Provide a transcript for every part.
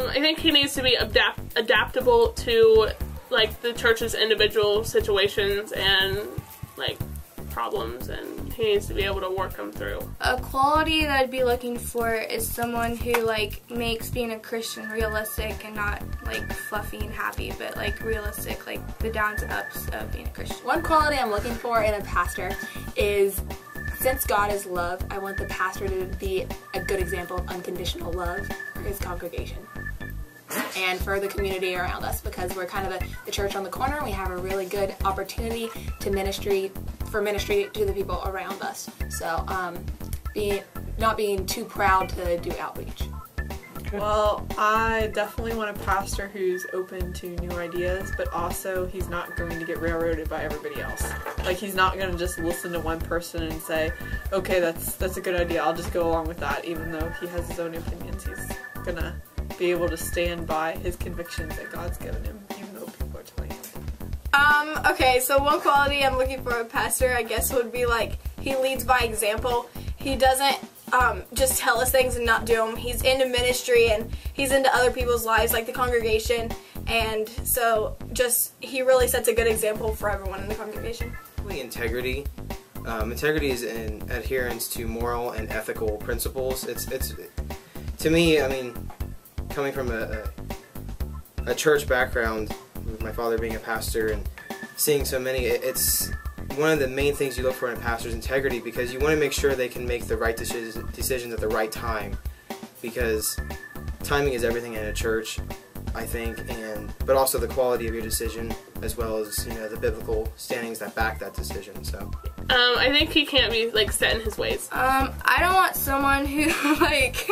I think he needs to be adaptable to, like, the church's individual situations and, like, problems, and he needs to be able to work them through. A quality that I'd be looking for is someone who, like, makes being a Christian realistic and not, like, fluffy and happy, but, like, realistic, like, the downs and ups of being a Christian. One quality I'm looking for in a pastor is, since God is love, I want the pastor to be a good example of unconditional love for his congregation and for the community around us, because we're kind of the church on the corner. We have a really good opportunity to ministry to the people around us. So not being too proud to do outreach. Well, I definitely want a pastor who's open to new ideas, but also he's not going to get railroaded by everybody else. Like, he's not going to just listen to one person and say, okay, that's a good idea, I'll just go along with that, even though he has his own opinions. He's going to be able to stand by his convictions that God's given him, even though people are telling him. Okay, so one quality I'm looking for a pastor, I guess, would be, like, he leads by example. He doesn't just tell us things and not do them. He's into ministry and he's into other people's lives, like the congregation, and so he really sets a good example for everyone in the congregation. Integrity. Integrity is an adherence to moral and ethical principles. It's to me, I mean, coming from a church background, with my father being a pastor and seeing so many, it's one of the main things you look for in a pastor is integrity, because you want to make sure they can make the right decisions at the right time, because timing is everything in a church, I think, but also the quality of your decision, as well as, you know, the biblical standings that back that decision. So I think he can't be, like, set in his ways. I don't want someone who, like,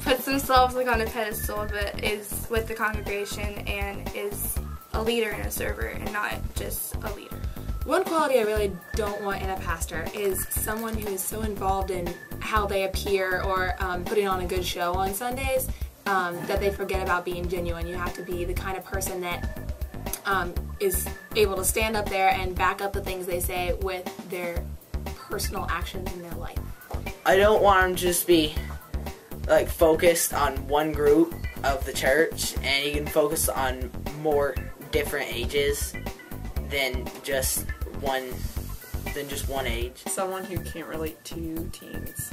puts themselves, like, on a pedestal, but is with the congregation and is a leader and a server and not just a leader. One quality I really don't want in a pastor is someone who is so involved in how they appear or putting on a good show on Sundays that they forget about being genuine. You have to be the kind of person that is able to stand up there and back up the things they say with their personal actions in their life. I don't want them to just be, like, focused on one group of the church, and you can focus on more different ages than just one age. Someone who can't relate to teens.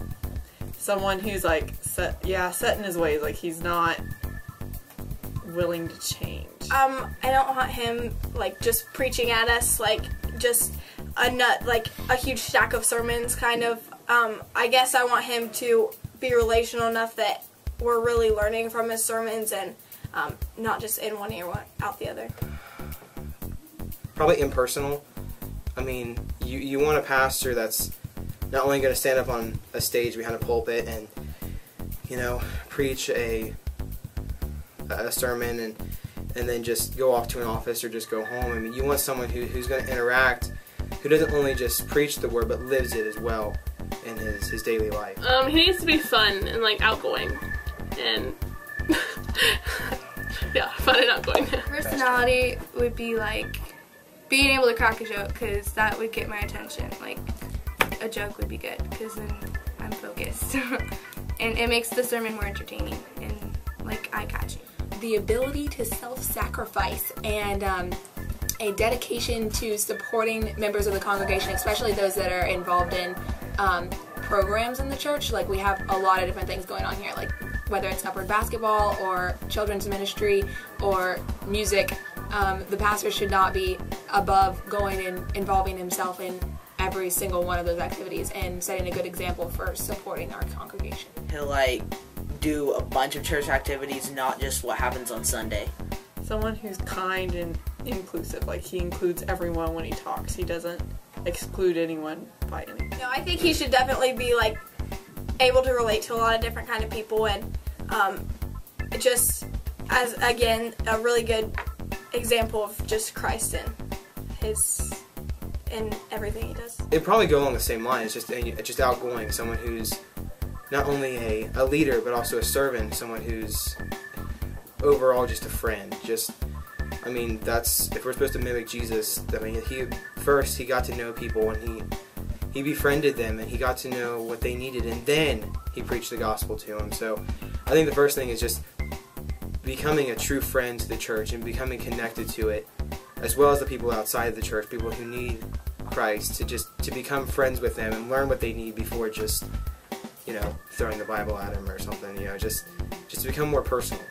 Someone who's, like, set in his ways, like he's not willing to change. I don't want him, like, just preaching at us, like, just a huge stack of sermons, kind of. I guess I want him to be relational enough that we're really learning from his sermons and not just in one ear, out the other. Probably impersonal. I mean, you want a pastor that's not only going to stand up on a stage behind a pulpit and, you know, preach a sermon and then just go off to an office or just go home. I mean, you want someone who's going to interact, who doesn't only just preach the word but lives it as well in his daily life. He needs to be fun and, like, outgoing and yeah, fun and outgoing. Personality would be, like, being able to crack a joke, because that would get my attention. Like, a joke would be good, because then I'm focused. And it makes the sermon more entertaining and, like, eye-catching. The ability to self-sacrifice and a dedication to supporting members of the congregation, especially those that are involved in programs in the church. Like, we have a lot of different things going on here, like whether it's upward basketball or children's ministry or music. The pastor should not be above going and involving himself in every single one of those activities and setting a good example for supporting our congregation. He'll, like, do a bunch of church activities, not just what happens on Sunday. Someone who's kind and inclusive. Like, he includes everyone when he talks. He doesn't exclude anyone by anything. No, I think he should definitely be, like, able to relate to a lot of different kind of people and just as, again, a really good example of just Christ in everything he does. It'd probably go along the same line. It's just outgoing. Someone who's not only a leader but also a servant. Someone who's overall just a friend. I mean, that's, if we're supposed to mimic Jesus, I mean, he got to know people and he befriended them and he got to know what they needed, and then he preached the gospel to them. So I think the first thing is just becoming a true friend to the church and becoming connected to it, as well as the people outside the church, people who need Christ, to become friends with them and learn what they need before just, throwing the Bible at them or something, just to become more personal.